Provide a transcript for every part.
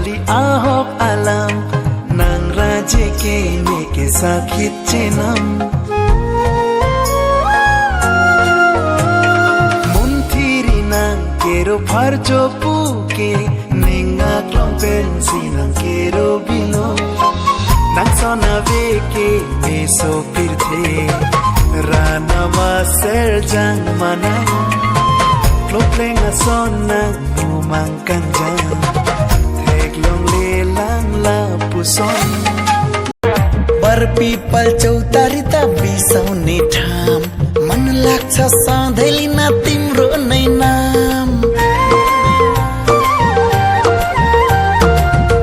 kali ahok alam nang raje ke meke sakit cenam muntiri nang kero farjo puke ninga klong pensi nang kero bilo nang sona veke meso pirthe rana maser jang mana klopeng asona umang kanjang teglong lelang la puson बर people चौतारी त बिसाउने ठाम मन लाग्छ सधैँ लिन तिम्रो नै नाम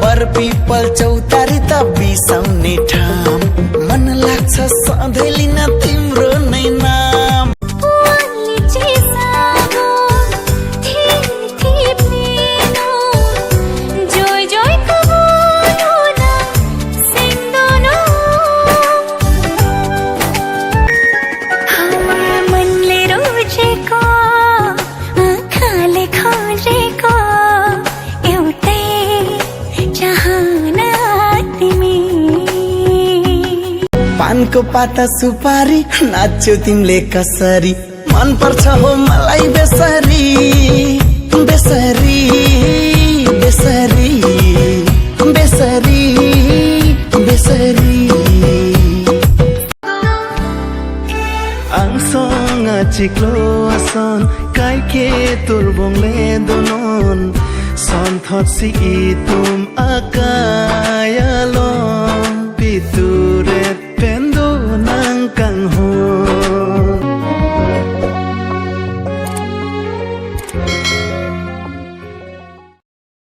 बर पिपल चौतारी त बिसाउने ठाम मन लाग्छ सधैँ लिन तिम्रो नै नाम पानको पाता सुपारी नाच्यो तिमीले कसरी मन पर्छ हो मलाई बेसरी बेसरी बेसरी बेसरी बेसरी आंसङ चिक्लो सन काइके तुर्बोङले दोनोन सन्थसी तुम आकायालो पितुरे pendo nang kang ho